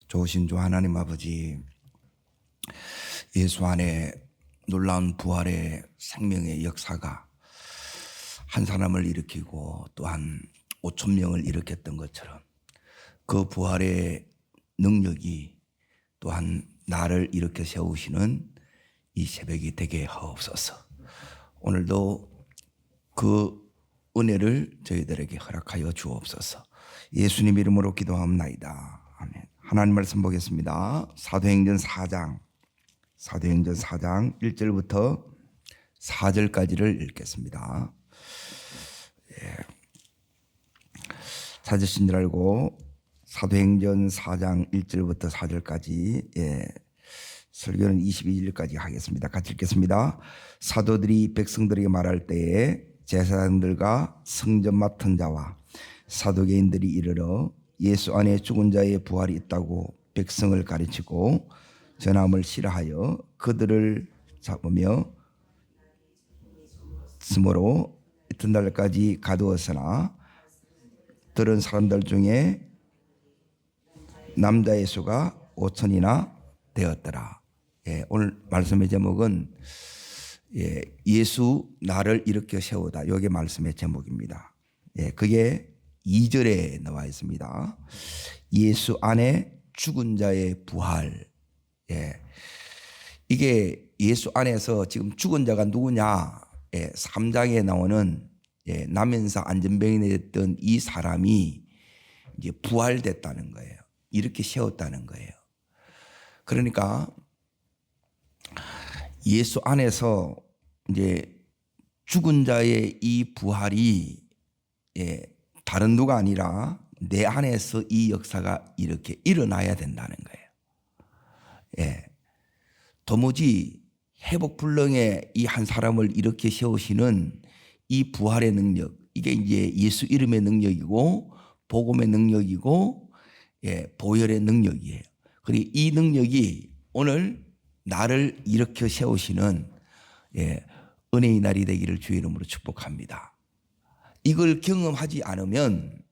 좋으신 주 하나님 아버지, 예수 안에 놀라운 부활의 생명의 역사가 한 사람을 일으키고 또한 5천 명을 일으켰던 것처럼 그 부활의 능력이 또한 나를 일으켜 세우시는 이 새벽이 되게 하옵소서. 오늘도 그 은혜를 저희들에게 허락하여 주옵소서. 예수님 이름으로 기도합나이다. 아멘. 하나님 말씀 보겠습니다. 사도행전 4장 1절부터 4절까지를 읽겠습니다. 찾으신 줄 알고 사도행전 4장 1절부터 4절까지 설교는 22일까지 하겠습니다. 같이 읽겠습니다. 사도들이 백성들에게 말할 때에 제사장들과 성전 맡은 자와 사두개인들이 이르러 예수 안에 죽은 자의 부활이 있다고 백성을 가르치고 전함을 싫어하여 그들을 잡으며 스모로 이튿날까지 가두었으나 들은 사람들 중에 남자의 수가 5천이나 되었더라. 오늘 말씀의 제목은 예수 나를 일으켜 세우다. 이게 말씀의 제목입니다. 그게 2절에 나와 있습니다. 예수 안에 죽은 자의 부활. 이게 예수 안에서 지금 죽은 자가 누구냐? 3장에 나오는 남현사 안전병이 됐던 이 사람이 이제 부활됐다는 거예요. 이렇게 세웠다는 거예요. 그러니까 예수 안에서 이제 죽은 자의 이 부활이 다른 누가 아니라 내 안에서 이 역사가 이렇게 일어나야 된다는 거예요. 도무지 회복불능의 이 한 사람을 이렇게 세우시는 이 부활의 능력, 이게 이제 예수 이름의 능력이고 복음의 능력이고 보혈의 능력이에요. 그리고 이 능력이 오늘 나를 일으켜 세우시는 은혜의 날이 되기를 주의 이름으로 축복합니다. 이걸 경험하지 않으면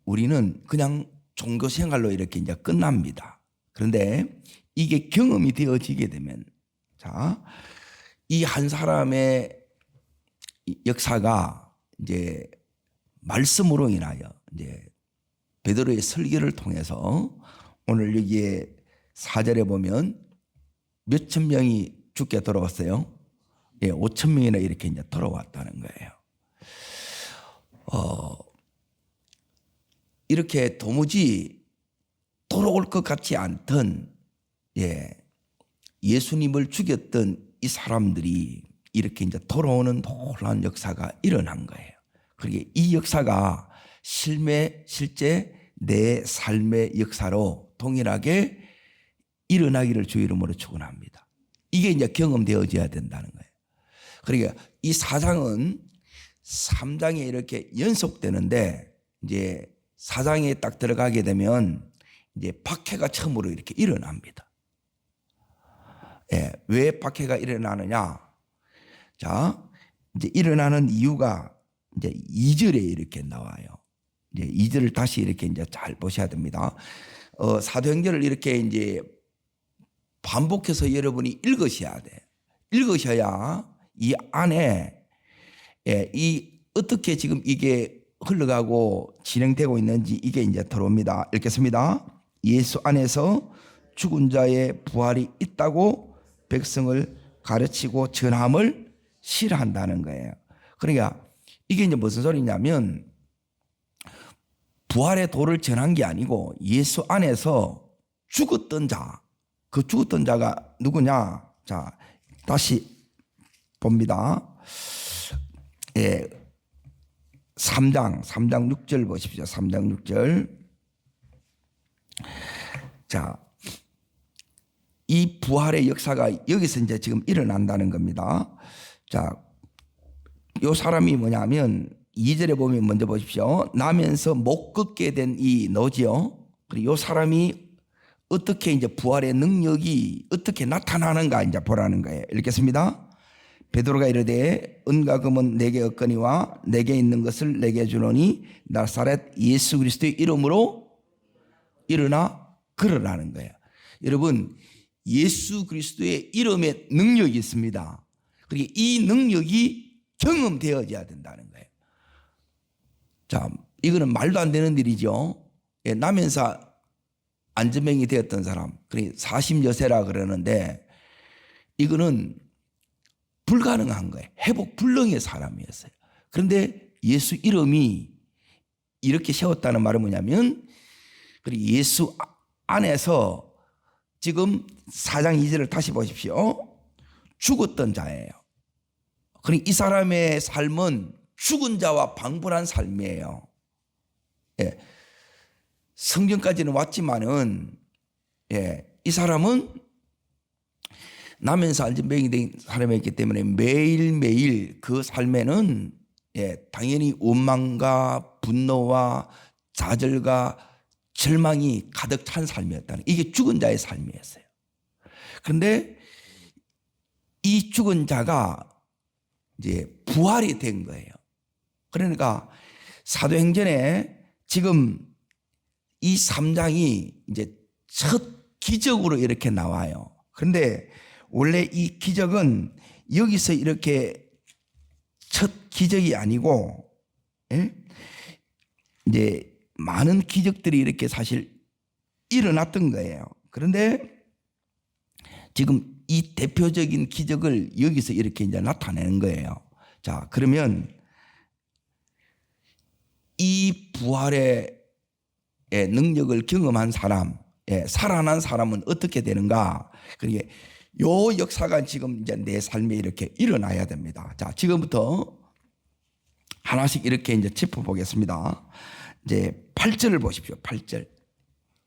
우리는 그냥 종교 생활로 이렇게 이제 끝납니다. 그런데 이게 경험이 되어지게 되면 이 한 사람의 역사가 이제 말씀으로 인하여 이제 베드로의 설교를 통해서 오늘 여기에 4절에 보면 몇천 명이 죽게 돌아왔어요. 5천 명이나 이렇게 이제 돌아왔다는 거예요. 이렇게 도무지 돌아올 것 같지 않던 예수님을 죽였던 이 사람들이 이렇게 이제 돌아오는 놀라운 역사가 일어난 거예요. 그리고 이 역사가 실제 내 삶의 역사로 동일하게 일어나기를 주의 이름으로 축원합니다. 이게 이제 경험되어져야 된다는 거예요. 그러니까 이 4장은 3장에 이렇게 연속되는데 이제 4장에 딱 들어가게 되면 이제 박해가 처음으로 이렇게 일어납니다. 왜 박해가 일어나느냐? 자, 이제 일어나는 이유가 이제 2절에 이렇게 나와요. 이제 2절을 다시 이렇게 이제 잘 보셔야 됩니다. 사도행전을 이렇게 이제 반복해서 여러분이 읽으셔야 돼. 읽으셔야 이 안에 이 어떻게 지금 이게 흘러가고 진행되고 있는지 이게 이제 들어옵니다. 읽겠습니다. 예수 안에서 죽은 자의 부활이 있다고 백성을 가르치고 전함을 싫어한다는 거예요. 그러니까 이게 이제 무슨 소리냐면 부활의 도를 전한 게 아니고 예수 안에서 죽었던 자, 그 죽었던 자가 누구냐? 자, 다시 봅니다. 3장 6절 보십시오. 3장 6절. 자, 이 부활의 역사가 여기서 이제 지금 일어난다는 겁니다. 자, 요 사람이 뭐냐면 2절에 보면 먼저 보십시오. 나면서 못 걷게 된 이 너지요. 그리고 요 사람이 어떻게 이제 부활의 능력이 어떻게 나타나는가 이제 보라는 거예요. 읽겠습니다. 베드로가 이르되 은과 금은 내게 없거니와 내게 있는 것을 내게 주노니 나사렛 예수 그리스도의 이름으로 일어나 걸으라는 거예요. 여러분, 예수 그리스도의 이름에 능력이 있습니다. 그리고 이 능력이 경험되어져야 된다는 거예요. 자, 이거는 말도 안 되는 일이죠. 예, 남현사 안전병이 되었던 사람, 그러니까 40여세라 그러는데 이거는 불가능한 거예요. 회복 불능의 사람이었어요. 그런데 예수 이름이 이렇게 세웠다는 말은 뭐냐면, 그리고 예수 안에서 지금 4장 2절을 다시 보십시오. 죽었던 자예요. 그러니까 이 사람의 삶은 죽은 자와 방불한 삶이에요. 예. 성경까지는 왔지만은, 예, 이 사람은 나면서 안전병이 된 사람이었기 때문에 매일매일 그 삶에는, 예, 당연히 원망과 분노와 좌절과 절망이 가득 찬 삶이었다는, 이게 죽은 자의 삶이었어요. 그런데 이 죽은 자가 이제 부활이 된 거예요. 그러니까 사도행전에 지금 이 3장이 이제 첫 기적으로 이렇게 나와요. 그런데 원래 이 기적은 여기서 이렇게 첫 기적이 아니고, 예? 이제 많은 기적들이 이렇게 사실 일어났던 거예요. 그런데 지금 이 대표적인 기적을 여기서 이렇게 이제 나타내는 거예요. 자, 그러면 이 부활의 능력을 경험한 사람, 살아난 사람은 어떻게 되는가? 그게 요 역사가 지금 이제 내 삶에 이렇게 일어나야 됩니다. 자, 지금부터 하나씩 이렇게 이제 짚어보겠습니다. 이제 8절을 보십시오. 8절.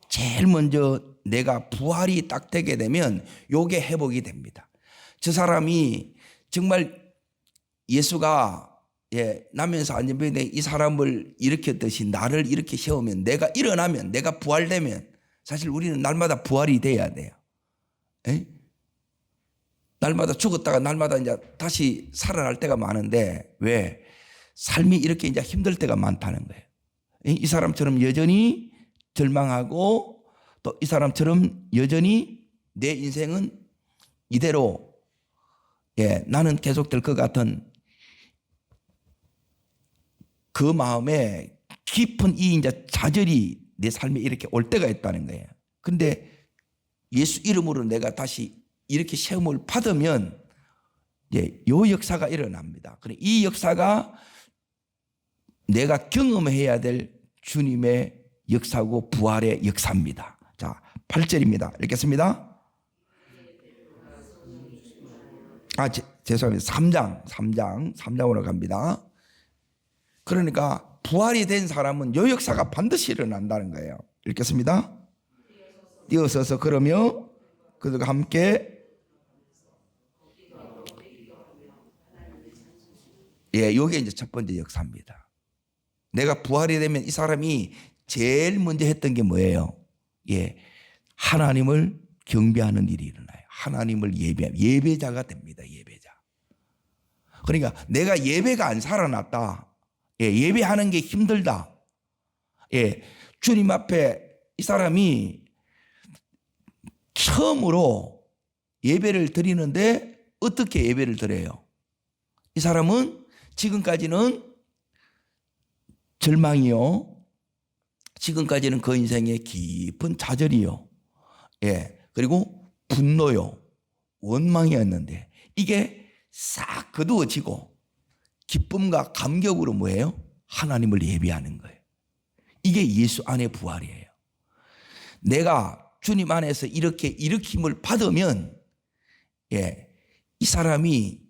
제일 먼저 내가 부활이 딱 되게 되면 요게 회복이 됩니다. 저 사람이 정말 예수가, 예, 나면서 안전병이 된 이 사람을 일으켰듯이 나를 이렇게 세우면, 내가 일어나면, 내가 부활되면, 사실 우리는 날마다 부활이 돼야 돼요. 에? 날마다 죽었다가 날마다 이제 다시 살아날 때가 많은데, 왜? 삶이 이렇게 이제 힘들 때가 많다는 거예요. 이 사람처럼 여전히 절망하고, 또 이 사람처럼 여전히 내 인생은 이대로, 예, 나는 계속될 것 같은 그 마음에 깊은 이 이제 좌절이 내 삶에 이렇게 올 때가 있다는 거예요. 근데 예수 이름으로 내가 다시 이렇게 시험을 받으면, 예, 요 역사가 일어납니다. 그래, 이 역사가 내가 경험해야 될 주님의 역사고 부활의 역사입니다. 자, 8절입니다. 읽겠습니다. 죄송합니다. 3장으로 갑니다. 그러니까 부활이 된 사람은 요 역사가 반드시 일어난다는 거예요. 읽겠습니다. 뛰어서서 그러며 그들과 함께, 예, 요게 이제 첫 번째 역사입니다. 내가 부활이 되면 이 사람이 제일 먼저 했던 게 뭐예요? 예, 하나님을 경배하는 일이 일어나요. 하나님을 예배자가 됩니다. 예배자. 그러니까 내가 예배가 안 살아났다. 예, 예배하는 게 힘들다. 예, 주님 앞에 이 사람이 처음으로 예배를 드리는데 어떻게 예배를 드려요? 이 사람은 지금까지는 절망이요, 지금까지는 그 인생의 깊은 좌절이요, 예, 그리고 분노요, 원망이었는데 이게 싹 거두어지고 기쁨과 감격으로 뭐예요? 하나님을 예배하는 거예요. 이게 예수 안의 부활이에요. 내가 주님 안에서 이렇게 일으킴을 받으면, 예, 이 사람이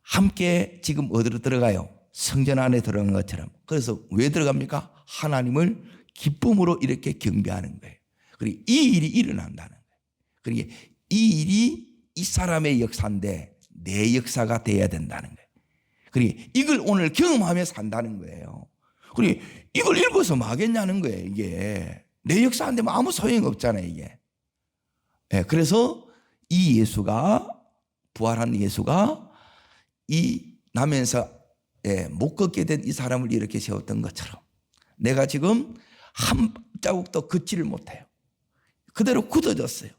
함께 지금 어디로 들어가요? 성전 안에 들어간 것처럼. 그래서 왜 들어갑니까? 하나님을 기쁨으로 이렇게 경배하는 거예요. 그리고 이 일이 일어난다는 거예요. 그리고 이 일이 이 사람의 역사인데 내 역사가 돼야 된다는 거예요. 그리고 이걸 오늘 경험하며 산다는 거예요. 그리고 이걸 읽어서 뭐 하겠냐는 거예요. 이게 내 역사 안 되면 아무 소용이 없잖아요. 이게. 네, 그래서 이 예수가, 부활한 예수가 이 나면서 못 걷게 된 이 사람을 이렇게 세웠던 것처럼 내가 지금 한 자국도 걷지를 못해요. 그대로 굳어졌어요.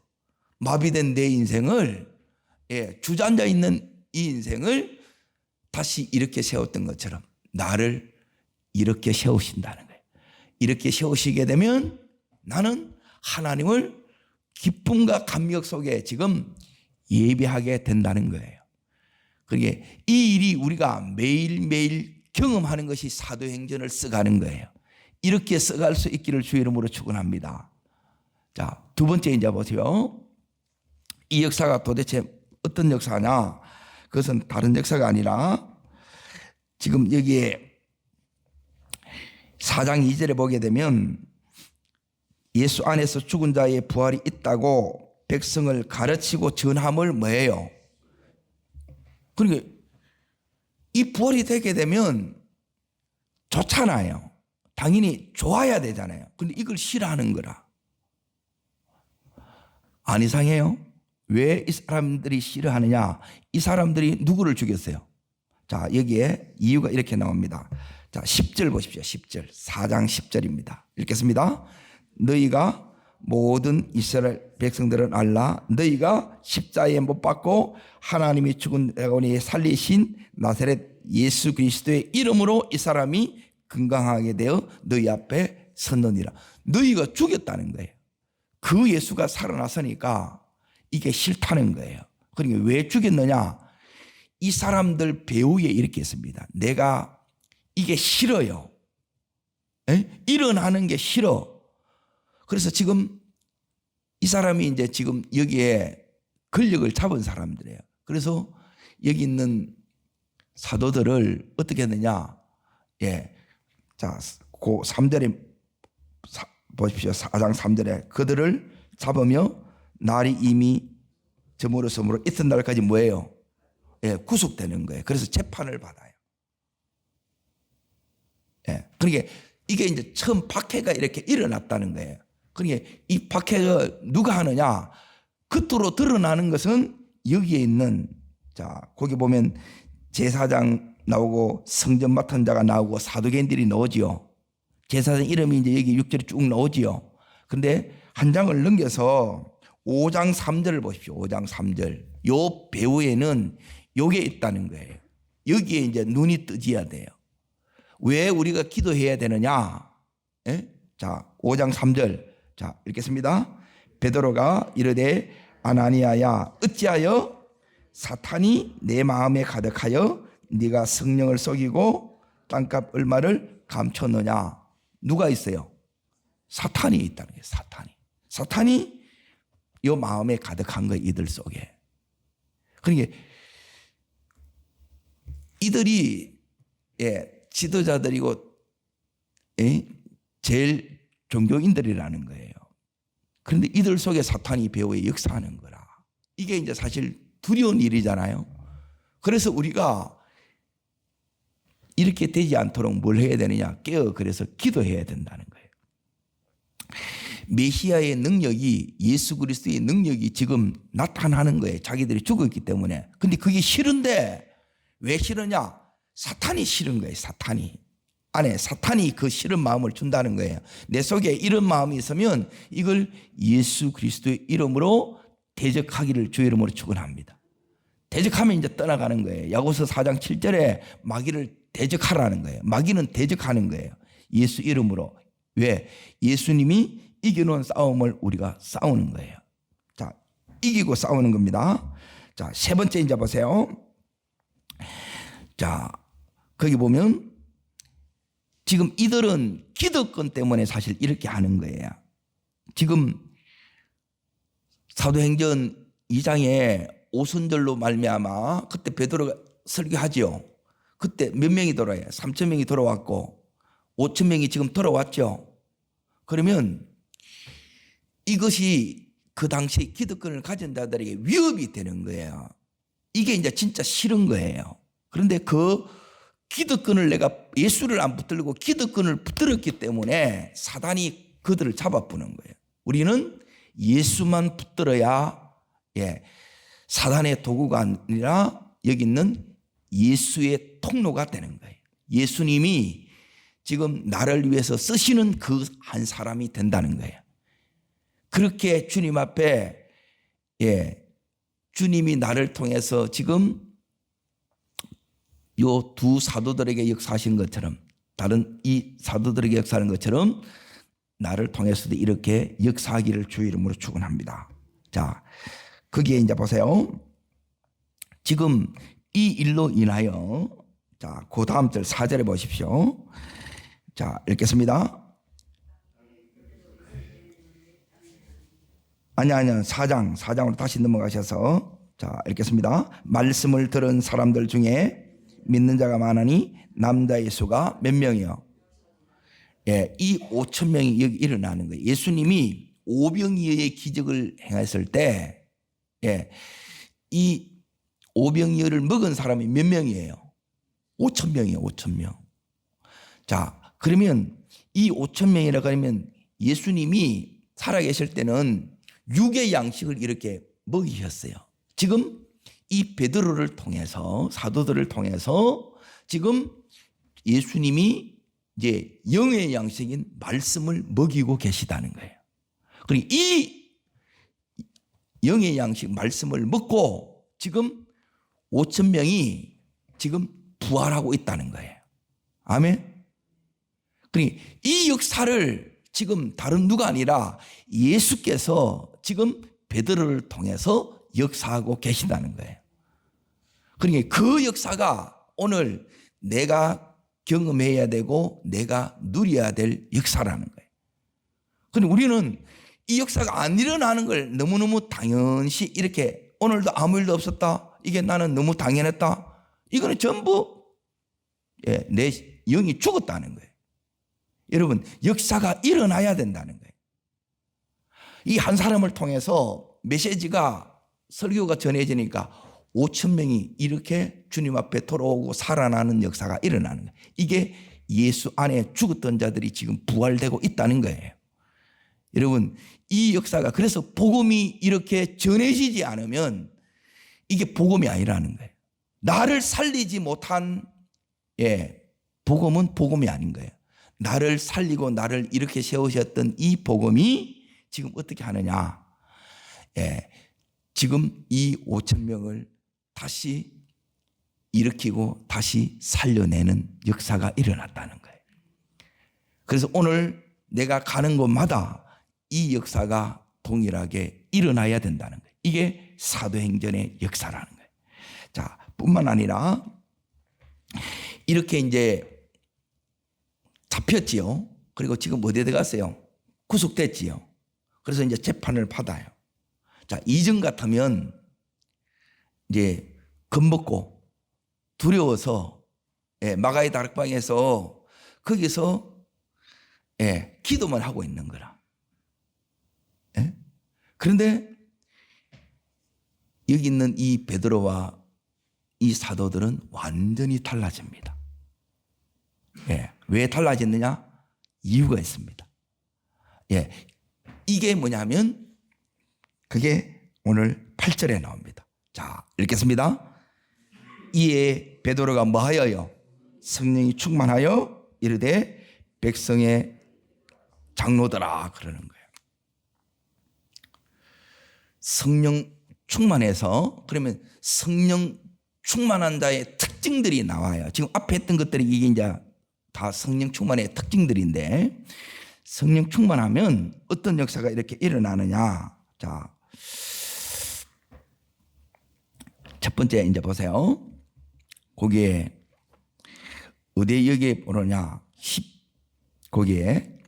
마비된 내 인생을 주저앉아 있는 이 인생을 다시 이렇게 세웠던 것처럼 나를 이렇게 세우신다는 거예요. 이렇게 세우시게 되면 나는 하나님을 기쁨과 감격 속에 지금 예배하게 된다는 거예요. 그게 이 일이 우리가 매일매일 경험하는 것이 사도행전을 써가는 거예요. 이렇게 써갈 수 있기를 주의 이름으로 축원합니다. 자, 두 번째 이제 보세요. 이 역사가 도대체 어떤 역사냐? 그것은 다른 역사가 아니라 지금 여기에 4장 2절에 보게 되면 예수 안에서 죽은 자의 부활이 있다고 백성을 가르치고 전함을 뭐예요? 그러니까 이 부활이 되게 되면 좋잖아요. 당연히 좋아야 되잖아요. 근데 이걸 싫어하는 거라. 안 이상해요? 왜 이 사람들이 싫어하느냐? 이 사람들이 누구를 죽였어요? 자, 여기에 이유가 이렇게 나옵니다. 자, 10절 보십시오. 10절. 4장 10절입니다. 읽겠습니다. 너희가 모든 이스라엘 백성들은 알라. 너희가 십자가에 못 박고 하나님이 죽은 자가운에 살리신 나사렛 예수 그리스도의 이름으로 이 사람이 건강하게 되어 너희 앞에 섰느니라. 너희가 죽였다는 거예요. 그 예수가 살아났으니까 이게 싫다는 거예요. 그러니까 왜 죽였느냐? 이 사람들 배후에 이렇게 했습니다. 내가 이게 싫어요. 일어나는 게 싫어. 그래서 지금 이 사람이 이제 지금 여기에 권력을 잡은 사람들이에요. 그래서 여기 있는 사도들을 어떻게 했느냐? 자, 그 3절에 보십시오. 4장 3절에 그들을 잡으며 날이 이미 저물었으므로 이튿날까지 뭐예요? 구속되는 거예요. 그래서 재판을 받아요. 그러니까 이게 이제 처음 박해가 이렇게 일어났다는 거예요. 그러니까 이 박해가 누가 하느냐? 겉으로 드러나는 것은 여기에 있는, 자, 거기 보면 제사장 나오고 성전 맡은 자가 나오고 사도개인들이 나오지요. 제사장 이름이 이제 여기 6절에 쭉 나오지요. 그런데 한 장을 넘겨서 5장 3절을 보십시오. 5장 3절. 요 배후에는 요게 있다는 거예요. 여기에 이제 눈이 뜨지야 돼요. 왜 우리가 기도해야 되느냐? 자, 5장 3절. 자, 읽겠습니다. 베드로가 이르되 아나니아야 어찌하여 사탄이 내 마음에 가득하여 네가 성령을 속이고 땅값 얼마를 감췄느냐? 누가 있어요? 사탄이 있다는 거예요. 사탄이 요 마음에 가득한 거예요. 이들 속에. 그러니까 이들이 지도자들이고 제일 종교인들이라는 거예요. 그런데 이들 속에 사탄이 배후에 역사하는 거라. 이게 이제 사실 두려운 일이잖아요. 그래서 우리가 이렇게 되지 않도록 뭘 해야 되느냐? 그래서 기도해야 된다는 거예요. 메시아의 능력이, 예수 그리스도의 능력이 지금 나타나는 거예요. 자기들이 죽었기 때문에. 근데 그게 싫은데 왜 싫으냐? 사탄이 싫은 거예요. 사탄이 그 싫은 마음을 준다는 거예요. 내 속에 이런 마음이 있으면 이걸 예수 그리스도의 이름으로 대적하기를 주의 이름으로 축원합니다. 대적하면 이제 떠나가는 거예요. 야고보서 4장 7절에 마귀를 대적하라는 거예요. 마귀는 대적하는 거예요. 예수 이름으로. 왜? 예수님이 이겨놓은 싸움을 우리가 싸우는 거예요. 자, 이기고 싸우는 겁니다. 자, 세 번째 이제 보세요. 자, 거기 보면 지금 이들은 기득권 때문에 사실 이렇게 하는 거예요. 지금 사도행전 2장에 오순절로 말미암아 그때 베드로가 설교하지요. 그때 몇 명이 돌아와요? 3천 명이 돌아왔고 5천 명이 지금 돌아왔죠. 그러면 이것이 그 당시 기득권을 가진 자들에게 위협이 되는 거예요. 이게 이제 진짜 싫은 거예요. 그런데 그 기득권을 내가 예수를 안 붙들고 기득권을 붙들었기 때문에 사단이 그들을 잡아부는 거예요. 우리는 예수만 붙들어야 사단의 도구가 아니라 여기 있는 예수의 통로가 되는 거예요. 예수님이 지금 나를 위해서 쓰시는 그 한 사람이 된다는 거예요. 그렇게 주님 앞에 주님이 나를 통해서 지금 요 두 사도들에게 역사하신 것처럼, 다른 이 사도들에게 역사하는 것처럼 나를 통해서도 이렇게 역사하기를 주 이름으로 축원합니다. 자, 거기에 이제 보세요. 지금 이 일로 인하여, 자, 그 다음 절 4절에 보십시오. 자, 읽겠습니다. 아니야. 4장으로 다시 넘어가셔서, 자, 읽겠습니다. 말씀을 들은 사람들 중에 믿는 자가 많으니 남자의 수가 몇 명이요? 이 5천 명이 여기 일어나는 거예요. 예수님이 오병이어의 기적을 행했을 때, 이 오병이어를 먹은 사람이 몇 명이에요? 5천 명이에요. 5천 명. 자, 그러면 이 5천 명이라고 하면 예수님이 살아계실 때는 육의 양식을 이렇게 먹이셨어요. 지금 이 베드로를 통해서, 사도들을 통해서 지금 예수님이 이제 영의 양식인 말씀을 먹이고 계시다는 거예요. 그리고 이 영의 양식 말씀을 먹고 지금 5천 명이 지금 부활하고 있다는 거예요. 아멘. 그러니 이 역사를 지금 다른 누가 아니라 예수께서 지금 베드로를 통해서 역사하고 계신다는 거예요. 그러니까 그 역사가 오늘 내가 경험해야 되고 내가 누려야 될 역사라는 거예요. 그런데 우리는 이 역사가 안 일어나는 걸 너무너무 당연시 이렇게 오늘도 아무 일도 없었다, 이게 나는 너무 당연했다, 이거는 전부 내 영이 죽었다는 거예요. 여러분, 역사가 일어나야 된다는 거예요. 이 한 사람을 통해서 메시지가, 설교가 전해지니까 5천 명이 이렇게 주님 앞에 돌아오고 살아나는 역사가 일어나는 거예요. 이게 예수 안에 죽었던 자들이 지금 부활되고 있다는 거예요. 여러분, 이 역사가, 그래서 복음이 이렇게 전해지지 않으면 이게 복음이 아니라는 거예요. 나를 살리지 못한 복음은 복음이 아닌 거예요. 나를 살리고 나를 이렇게 세우셨던 이 복음이 지금 어떻게 하느냐, 지금 이 5천 명을 다시 일으키고 다시 살려내는 역사가 일어났다는 거예요. 그래서 오늘 내가 가는 곳마다 이 역사가 동일하게 일어나야 된다는 거예요. 이게 사도행전의 역사라는 거예요. 자, 뿐만 아니라 이렇게 이제 잡혔지요. 그리고 지금 어디에 들어갔어요? 구속됐지요. 그래서 이제 재판을 받아요. 자, 이전 같으면 이제 겁먹고 두려워서 마가의 다락방에서 거기서 기도만 하고 있는 거라. 그런데 여기 있는 이 베드로와 이 사도들은 완전히 달라집니다. 왜 달라졌느냐? 이유가 있습니다. 이게 뭐냐면 그게 오늘 8절에 나옵니다. 자, 읽겠습니다. 이에 베드로가 뭐하여요? 성령이 충만하여 이르되 백성의 장로들아, 그러는 거예요. 성령 충만해서, 그러면 성령 충만한 자의 특징들이 나와요. 지금 앞에 했던 것들이 이게 이제 다 성령 충만의 특징들인데, 성령 충만하면 어떤 역사가 이렇게 일어나느냐. 자, 첫 번째 이제 보세요. 거기에 어디에 여기에 보느냐? 거기에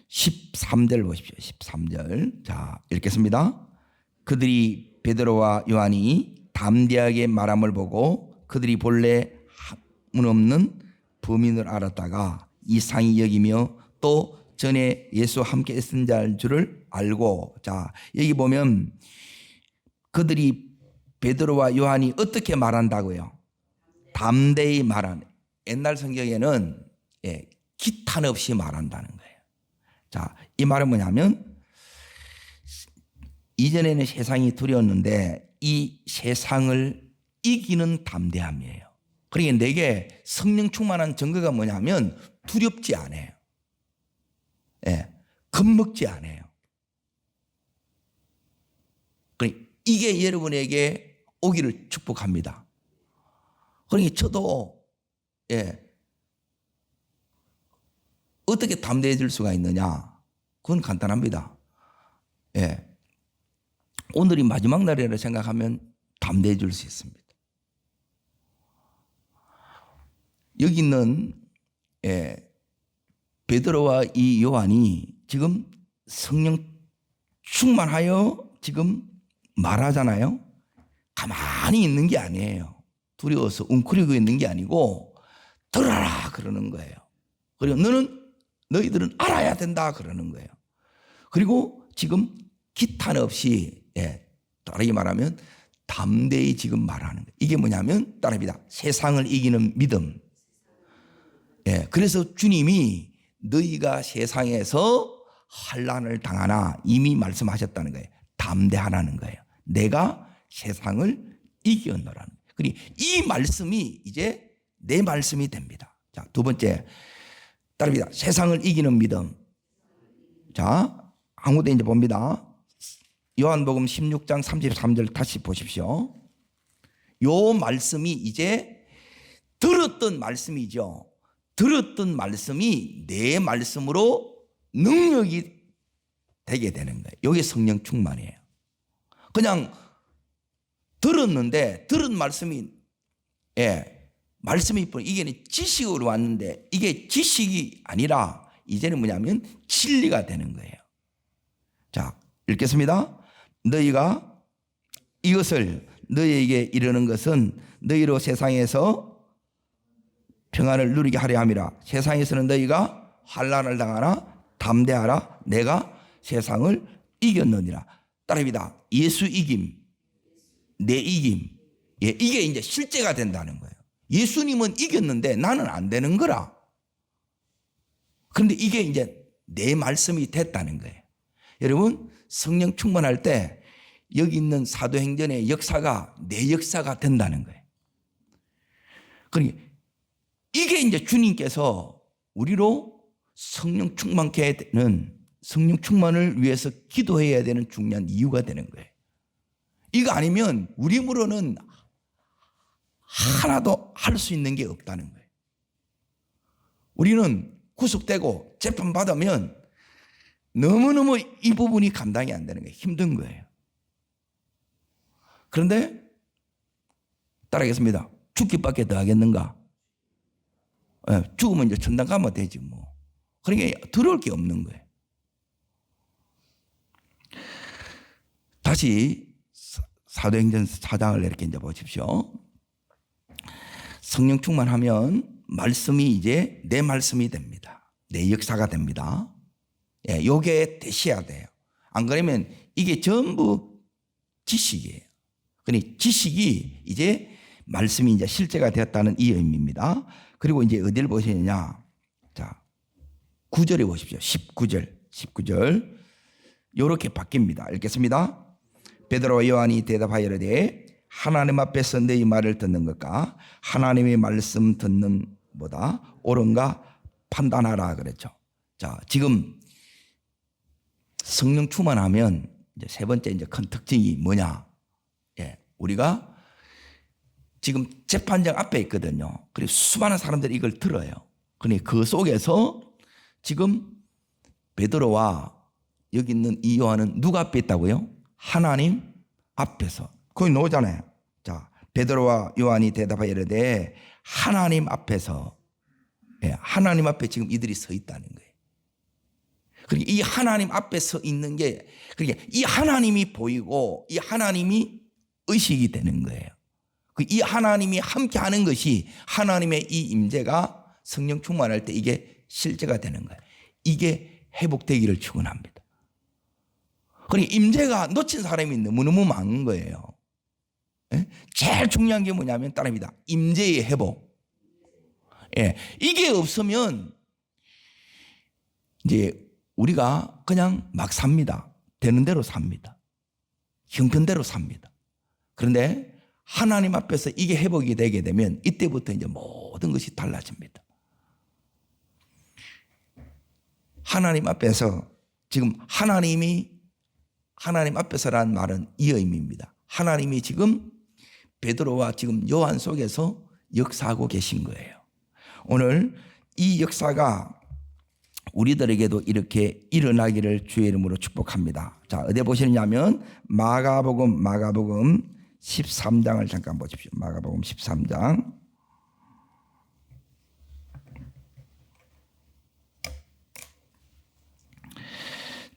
13절 보십시오. 13절. 자, 읽겠습니다. 그들이 베드로와 요한이 담대하게 말함을 보고 그들이 본래 학문 없는 범인을 알았다가 이상히 여기며 또 전에 예수와 함께 있은 자인 줄을 알고. 자, 여기 보면 그들이 베드로와 요한이 어떻게 말한다고요? 담대히 말하는. 옛날 성경에는 기탄 없이 말한다는 거예요. 자, 이 말은 뭐냐면 이전에는 세상이 두려웠는데 이 세상을 이기는 담대함이에요. 그러니까 내게 성령 충만한 증거가 뭐냐면 두렵지 않아요. 예, 겁먹지 않아요. 그러니까 이게 여러분에게 오기를 축복합니다. 그러니까 저도 어떻게 담대해질 수가 있느냐? 그건 간단합니다. 오늘이 마지막 날이라 생각하면 담대해질 수 있습니다. 여기 있는 베드로와 이 요한이 지금 성령 충만하여 지금 말하잖아요. 가만히 있는 게 아니에요. 두려워서 웅크리고 있는 게 아니고 들어라 그러는 거예요. 그리고 너희들은 알아야 된다 그러는 거예요. 그리고 지금 기탄 없이 다르게 말하면 담대히 지금 말하는 거예요. 이게 뭐냐면 따라합니다. 세상을 이기는 믿음. 그래서 주님이 너희가 세상에서 환난을 당하나 이미 말씀하셨다는 거예요. 담대하라는 거예요. 내가 세상을 이겼노라는 거예요. 그리고 이 말씀이 이제 내 말씀이 됩니다. 자, 두 번째 따릅니다. 세상을 이기는 믿음. 자, 아무데 이제 봅니다. 요한복음 16장 33절 다시 보십시오. 요 말씀이 이제 들었던 말씀이죠. 들었던 말씀이 내 말씀으로 능력이 되게 되는 거예요. 이게 성령 충만이에요. 그냥 들었는데 들은 말씀이 말씀이 이게 지식으로 왔는데 이게 지식이 아니라 이제는 뭐냐면 진리가 되는 거예요. 자, 읽겠습니다. 너희가 이것을 너희에게 이르는 것은 너희로 세상에서 평안을 누리게 하려 함이라. 세상에서는 너희가 환난을 당하나 담대하라. 내가 세상을 이겼느니라. 따라합니다. 예수 이김, 내 이김. 이게 이제 실제가 된다는 거예요. 예수님은 이겼는데 나는 안 되는 거라. 그런데 이게 이제 내 말씀이 됐다는 거예요. 여러분, 성령 충만할 때 여기 있는 사도행전의 역사가 내 역사가 된다는 거예요. 그러니까 이게 이제 주님께서 우리로 성령 충만케 되는 성령 충만을 위해서 기도해야 되는 중요한 이유가 되는 거예요. 이거 아니면 우리 힘으로는 하나도 할 수 있는 게 없다는 거예요. 우리는 구속되고 재판받으면 너무너무 이 부분이 감당이 안 되는 거예요. 힘든 거예요. 그런데 따라하겠습니다. 죽기밖에 더 하겠는가? 죽으면 이제 천당 가면 되지 뭐. 그러니까 들어올 게 없는 거예요. 다시 사도행전 4장을 이렇게 이제 보십시오. 성령 충만하면 말씀이 이제 내 말씀이 됩니다. 내 역사가 됩니다. 요게 되셔야 돼요. 안 그러면 이게 전부 지식이에요. 그러니 지식이 이제 말씀이 이제 실제가 되었다는 이 의미입니다. 그리고 이제 어디를 보시느냐. 자, 9절에 보십시오. 19절. 요렇게 바뀝니다. 읽겠습니다. 베드로와 요한이 대답하여 이르되 하나님 앞에서 너희 말을 듣는 것과 하나님의 말씀 듣는 보다 옳은가 판단하라 그랬죠. 자, 지금 성령 충만하면 이제 세 번째 이제 큰 특징이 뭐냐? 우리가 지금 재판장 앞에 있거든요. 그리고 수많은 사람들이 이걸 들어요. 그러니 그 속에서 지금 베드로와 여기 있는 이 요한은 누가 앞에 있다고요? 하나님 앞에서. 거기 나오잖아요. 자, 베드로와 요한이 대답하여 이르되 하나님 앞에서, 하나님 앞에 지금 이들이 서 있다는 거예요. 그러니까 이 하나님 앞에 서 있는 게, 그러니까 이 하나님이 보이고 이 하나님이 의식이 되는 거예요. 이 하나님이 함께 하는 것이 하나님의 이 임재가 성령 충만할 때 이게 실제가 되는 거예요. 이게 회복되기를 축원합니다. 그러니까 임재가 놓친 사람이 너무너무 많은 거예요. 제일 중요한 게 뭐냐면 따릅니다. 임재의 회복. 이게 없으면 이제 우리가 그냥 막 삽니다. 되는 대로 삽니다. 형편대로 삽니다. 그런데 하나님 앞에서 이게 회복이 되게 되면 이때부터 이제 모든 것이 달라집니다. 하나님 앞에서, 지금 하나님 앞에서라는 말은 이 의미입니다. 하나님이 지금 베드로와 지금 요한 속에서 역사하고 계신 거예요. 오늘 이 역사가 우리들에게도 이렇게 일어나기를 주의 이름으로 축복합니다. 자, 어디 보시느냐면 마가복음 13장을 잠깐 보십시오. 마가복음 13장.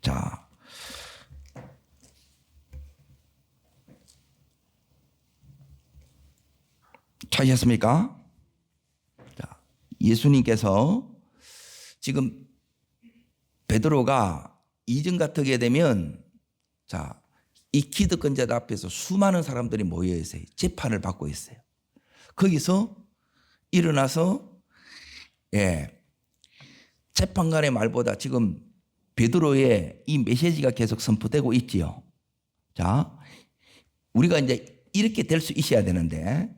자, 찾으셨습니까? 자, 예수님께서 지금 베드로가 이전 같게 되면, 자, 이 기득권자들 앞에서 수많은 사람들이 모여 있어요. 재판을 받고 있어요. 거기서 일어나서, 재판관의 말보다 지금 베드로의 이 메시지가 계속 선포되고 있지요. 자, 우리가 이제 이렇게 될 수 있어야 되는데,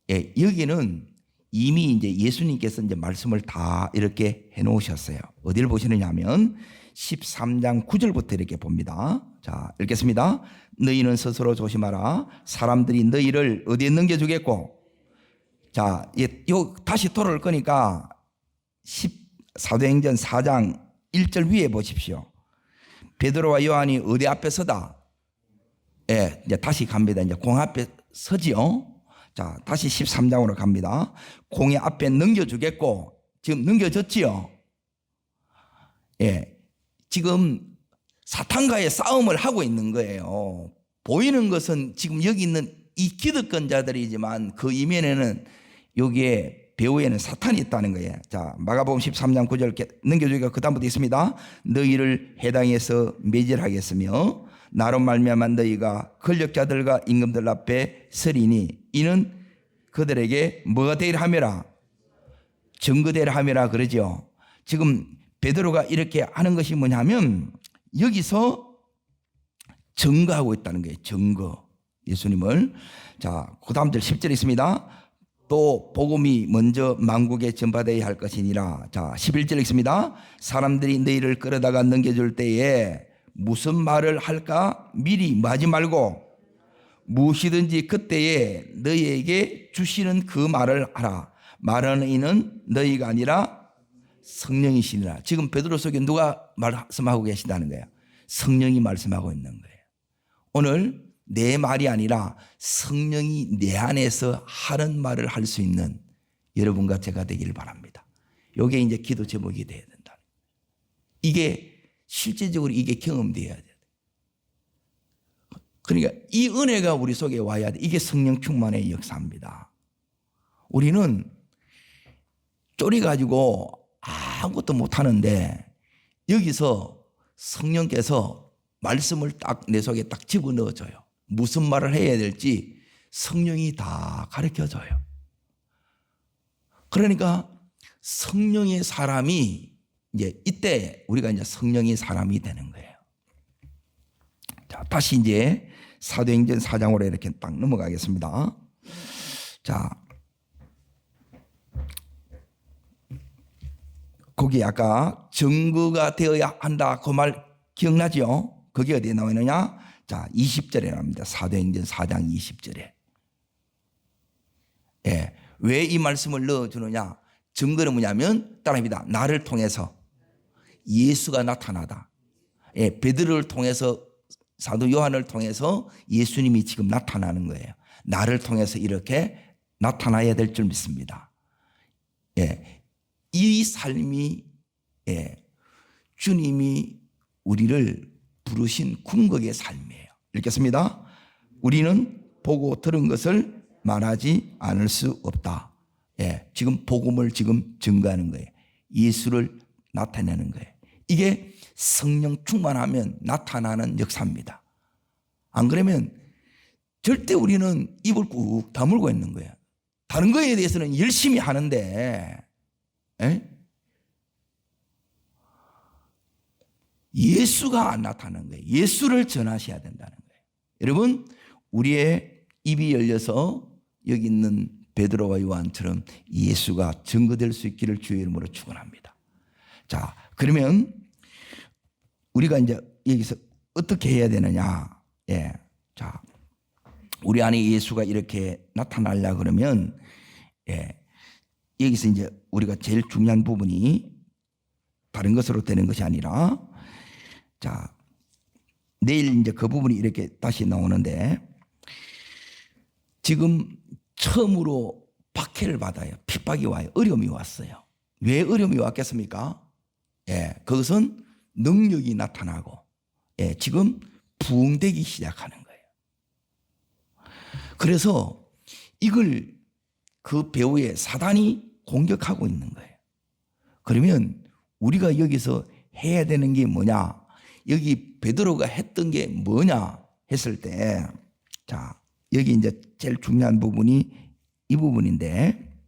여기는 이미 이제 예수님께서 이제 말씀을 다 이렇게 해 놓으셨어요. 어디를 보시느냐 하면 13장 9절부터 이렇게 봅니다. 자, 읽겠습니다. 너희는 스스로 조심하라. 사람들이 너희를 어디에 넘겨주겠고. 자, 다시 돌아올 거니까 사도행전 4장 1절 위에 보십시오. 베드로와 요한이 어디 앞에 서다? 이제 다시 갑니다. 이제 공 앞에 서지요. 자, 다시 13장으로 갑니다. 공의 앞에 넘겨주겠고, 지금 넘겨졌지요. 지금 사탄과의 싸움을 하고 있는 거예요. 보이는 것은 지금 여기 있는 이 기득권자들이지만 그 이면에는 여기에 배후에는 사탄이 있다는 거예요. 자, 마가복음 13장 9절 넘겨주기가 그 다음부터 있습니다. 너희를 해당해서 매질하겠으며 나로 말미암아 너희가 권력자들과 임금들 앞에 서리니 이는 그들에게 뭐가 되리라 함이라? 증거되리라 함이라 그러죠. 지금 베드로가 이렇게 하는 것이 뭐냐면 여기서 증거하고 있다는 거예요. 증거. 예수님을. 자, 그 다음 절 10절 있습니다. 또 복음이 먼저 만국에 전파되어야 할 것이니라. 자, 11절 있습니다. 사람들이 너희를 끌어다가 넘겨줄 때에 무슨 말을 할까 미리 뭐하지 말고 무엇이든지 그때에 너희에게 주시는 그 말을 하라. 말하는 이는 너희가 아니라 성령이시니라. 지금 베드로 속에 누가 말씀하고 계신다는 거예요? 성령이 말씀하고 있는 거예요. 오늘 내 말이 아니라 성령이 내 안에서 하는 말을 할 수 있는 여러분과 제가 되기를 바랍니다. 이게 이제 기도 제목이 되어야 된다. 이게 실제적으로 이게 경험되어야 돼요. 그러니까 이 은혜가 우리 속에 와야 돼. 이게 성령 충만의 역사입니다. 우리는 쫄이가지고 아무것도 못하는데 여기서 성령께서 말씀을 딱 내 속에 딱 집어넣어줘요. 무슨 말을 해야 될지 성령이 다 가르쳐줘요. 그러니까 성령의 사람이 이제 이때 우리가 이제 성령의 사람이 되는 거예요. 자, 다시 이제 사도행전 4장으로 이렇게 딱 넘어가겠습니다. 자, 거기 아까 증거가 되어야 한다 그 말 기억나죠? 그게 어디에 나와 있느냐? 자, 20절에 나옵니다. 사도행전 4장 20절에. 왜 이 말씀을 넣어주느냐? 증거는 뭐냐면 따라합니다. 나를 통해서 예수가 나타나다. 베드로를 통해서 사도 요한을 통해서 예수님이 지금 나타나는 거예요. 나를 통해서 이렇게 나타나야 될 줄 믿습니다. 이 삶이 주님이 우리를 부르신 궁극의 삶이에요. 읽겠습니다. 우리는 보고 들은 것을 말하지 않을 수 없다. 지금 복음을 지금 증거하는 거예요. 예수를 나타내는 거예요. 이게 성령 충만하면 나타나는 역사입니다. 안 그러면 절대 우리는 입을 꾹 다물고 있는 거예요. 다른 거에 대해서는 열심히 하는데 예수가 안 나타나는 거예요. 예수를 전하셔야 된다는 거예요. 여러분, 우리의 입이 열려서 여기 있는 베드로와 요한처럼 예수가 증거될 수 있기를 주의 이름으로 축원합니다. 자, 그러면 우리가 이제 여기서 어떻게 해야 되느냐? 예, 자, 우리 안에 예수가 이렇게 나타나려 그러면, 예, 여기서 이제 우리가 제일 중요한 부분이 다른 것으로 되는 것이 아니라, 자, 내일 이제 그 부분이 이렇게 다시 나오는데, 지금 처음으로 박해를 받아요. 핍박이 와요. 어려움이 왔어요. 왜 어려움이 왔겠습니까? 예, 그것은 능력이 나타나고, 예, 지금 부흥되기 시작하는 거예요. 그래서 이걸 그 배후에 사단이 공격하고 있는 거예요. 그러면 우리가 여기서 해야 되는 게 뭐냐? 여기 베드로가 했던 게 뭐냐 했을 때, 자, 여기 이제 제일 중요한 부분이 이 부분인데,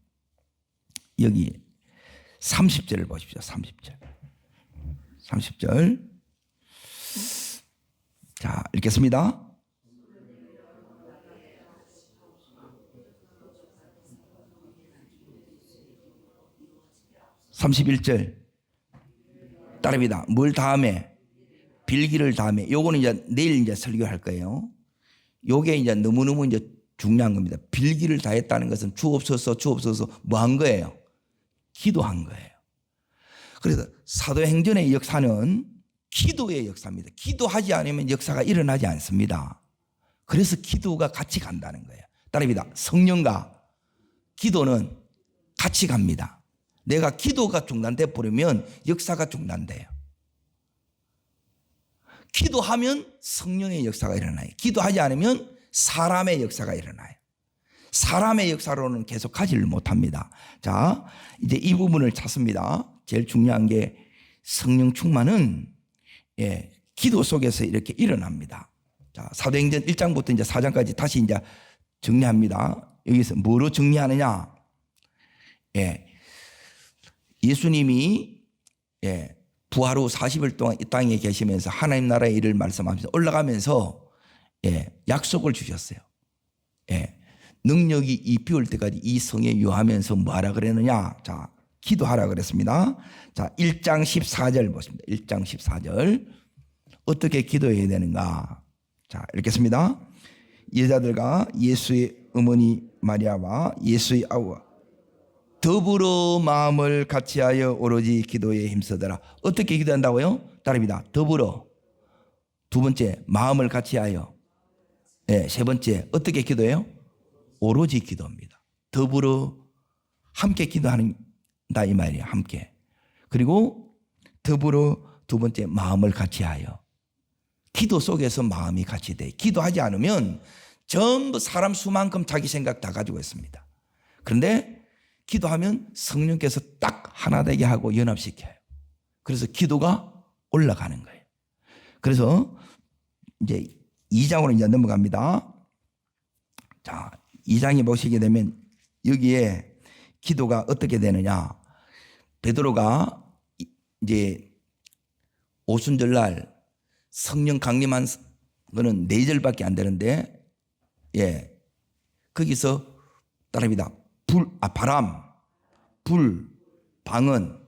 여기 30절을 보십시오. 30절. 자, 읽겠습니다. (31절) 따릅니다. 뭘 다음에? 빌기를 다음에. 요거는 이제 내일 이제 설교할 거예요. 요게 이제 너무너무 이제 중요한 겁니다. 빌기를 다했다는 것은 주옵소서 뭐 한 거예요? 기도한 거예요. 그래서 사도행전의 역사는 기도의 역사입니다. 기도하지 않으면 역사가 일어나지 않습니다. 그래서 기도가 같이 간다는 거예요. 따릅니다. 성령과 기도는 같이 갑니다. 내가 기도가 중단돼 버리면 역사가 중단돼요. 기도하면 성령의 역사가 일어나요. 기도하지 않으면 사람의 역사가 일어나요. 사람의 역사로는 계속 가지를 못합니다. 자, 이제 이 부분을 찾습니다. 제일 중요한 게 성령 충만은, 예, 기도 속에서 이렇게 일어납니다. 자, 사도행전 1장부터 이제 4장까지 다시 이제 정리합니다. 여기서 뭐로 정리하느냐? 예, 예수님이, 예, 부활 후 40일 동안 이 땅에 계시면서 하나님 나라의 일을 말씀하면서 올라가면서, 예, 약속을 주셨어요. 예, 능력이 입히올 때까지 이 성에 유하면서 뭐 하라 그랬느냐? 자, 기도하라 그랬습니다. 자, 1장 14절 보십니다. 1장 14절. 어떻게 기도해야 되는가? 자, 읽겠습니다. 여자들과 예수의 어머니 마리아와 예수의 아우와 더불어 마음을 같이하여 오로지 기도에 힘쓰더라. 어떻게 기도한다고요? 따릅니다. 더불어. 두 번째, 마음을 같이하여. 네, 세 번째, 어떻게 기도해요? 오로지 기도입니다. 더불어 함께 기도한다 이 말이에요. 함께. 그리고 더불어 두 번째, 마음을 같이하여. 기도 속에서 마음이 같이 돼. 기도하지 않으면 전부 사람 수만큼 자기 생각 다 가지고 있습니다. 그런데 기도하면 성령께서 딱 하나 되게 하고 연합시켜요. 그래서 기도가 올라가는 거예요. 그래서 이제 2장으로 이제 넘어갑니다. 자, 2장에 보시게 되면 여기에 기도가 어떻게 되느냐. 베드로가 이제 오순절날 성령 강림한 거는 4절밖에 안 되는데, 예, 거기서 따릅니다. 바람, 불, 방언.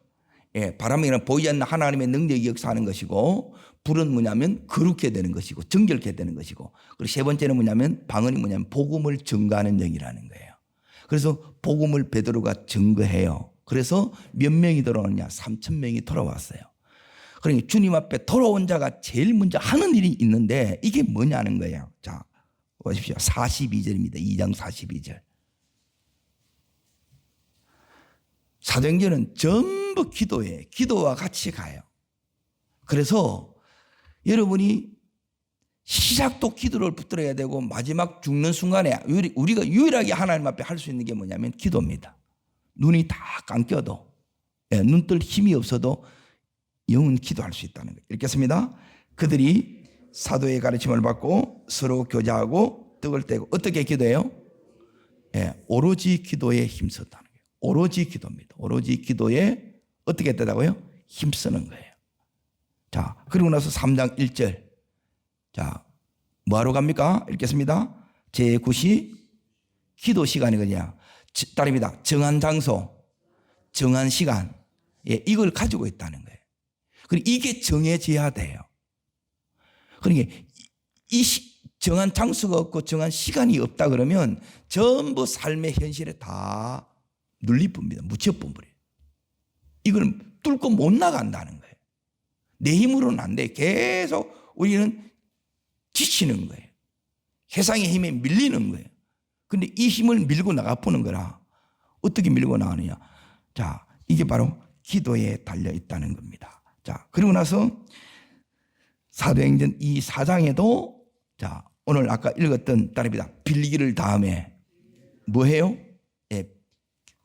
예, 바람이란 보이지 않는 하나님의 능력이 역사하는 것이고, 불은 뭐냐면 거룩해 되는 것이고 정결케 되는 것이고, 그리고 세 번째는 뭐냐면 방언이 뭐냐면 복음을 증거하는 영이라는 거예요. 그래서 복음을 베드로가 증거해요. 그래서 몇 명이 돌아오느냐? 3,000명이 돌아왔어요. 그러니까 주님 앞에 돌아온 자가 제일 먼저 하는 일이 있는데 이게 뭐냐는 거예요. 자, 보십시오. 42절입니다. 2장 42절. 사도행전은 전부 기도예요. 기도와 같이 가요. 그래서 여러분이 시작도 기도를 붙들어야 되고 마지막 죽는 순간에 우리가 유일하게 하나님 앞에 할 수 있는 게 뭐냐면 기도입니다. 눈이 다 감겨도, 예, 눈 뜰 힘이 없어도 영은 기도할 수 있다는 거예요. 읽겠습니다. 그들이 사도의 가르침을 받고 서로 교제하고 떡을 떼고 어떻게 기도해요? 예, 오로지 기도에 힘썼다는 거예요. 오로지 기도입니다. 오로지 기도에 어떻게 되다고요? 힘쓰는 거예요. 자, 그리고 나서 3장 1절. 자, 뭐하러 갑니까? 읽겠습니다. 제9시 기도 시간이거든요. 따릅니다. 정한 장소, 정한 시간, 이걸 가지고 있다는 거예요. 그리고 이게 정해져야 돼요. 그러니까 이 정한 장소가 없고 정한 시간이 없다 그러면 전부 삶의 현실에 다 눌리뿐입니다. 묻혀뿐버려요. 이걸 뚫고 못 나간다는 거예요. 내 힘으로는 안 돼. 계속 우리는 지치는 거예요. 세상의 힘에 밀리는 거예요. 근데 이 힘을 밀고 나가보는 거라. 어떻게 밀고 나가느냐. 자, 이게 바로 기도에 달려 있다는 겁니다. 자, 그리고 나서 사도행전 이 4장에도 자, 오늘 아까 읽었던 따릅니다. 빌기를 다음에 뭐 해요?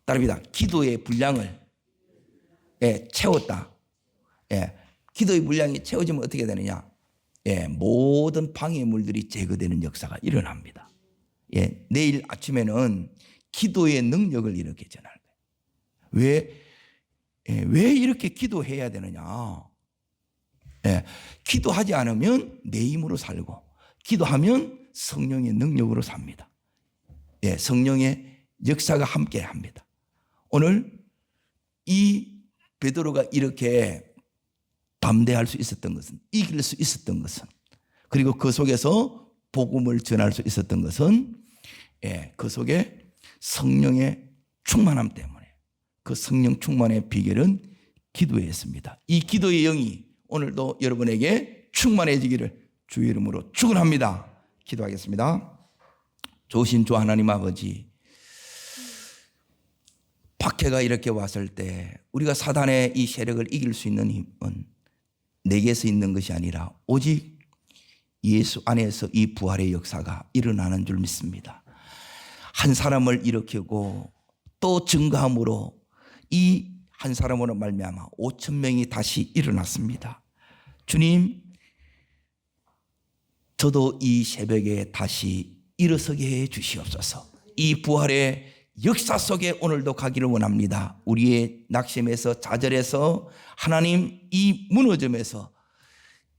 따릅니다. 기도의 분량을 채웠다. 기도의 분량이 채워지면 어떻게 되느냐? 모든 방해물들이 제거되는 역사가 일어납니다. 내일 아침에는 기도의 능력을 이렇게 전할 거예요. 왜 이렇게 기도해야 되느냐? 기도하지 않으면 내 힘으로 살고, 기도하면 성령의 능력으로 삽니다. 성령의 역사가 함께 합니다. 오늘 이 베드로가 이렇게 담대할 수 있었던 것은, 이길 수 있었던 것은, 그리고 그 속에서 복음을 전할 수 있었던 것은 그 속에 성령의 충만함 때문에, 그 성령 충만의 비결은 기도에 있습니다. 이 기도의 영이 오늘도 여러분에게 충만해지기를 주의 이름으로 축원합니다. 기도하겠습니다. 좋으신 주 하나님 아버지, 박해가 이렇게 왔을 때 우리가 사단의 이 세력을 이길 수 있는 힘은 내게서 있는 것이 아니라 오직 예수 안에서 이 부활의 역사가 일어나는 줄 믿습니다. 한 사람을 일으키고 또 증거함으로 이 한 사람으로 말미암아 5천 명이 다시 일어났습니다. 주님, 저도 이 새벽에 다시 일어서게 해 주시옵소서. 이 부활의 역사 속에 오늘도 가기를 원합니다. 우리의 낙심에서, 좌절에서, 하나님 이 무너짐에서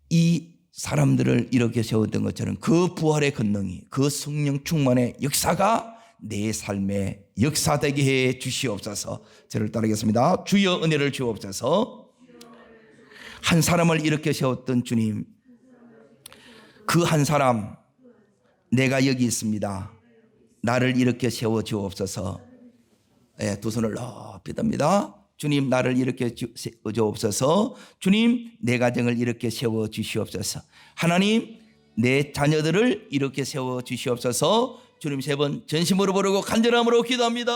이 사람들을 이렇게 세웠던 것처럼 그 부활의 권능이, 그 성령 충만의 역사가 내 삶에 역사되게 해 주시옵소서. 저를 따르겠습니다. 주여 은혜를 주옵소서. 한 사람을 이렇게 세웠던 주님, 그 한 사람, 내가 여기 있습니다. 나를 이렇게 세워 주옵소서. 두 손을 높이 듭니다. 주님, 나를 이렇게 세워 주옵소서. 주님, 내 가정을 이렇게 세워 주시옵소서. 하나님, 내 자녀들을 이렇게 세워 주시옵소서. 주님, 3번 전심으로 부르고 간절함으로 기도합니다.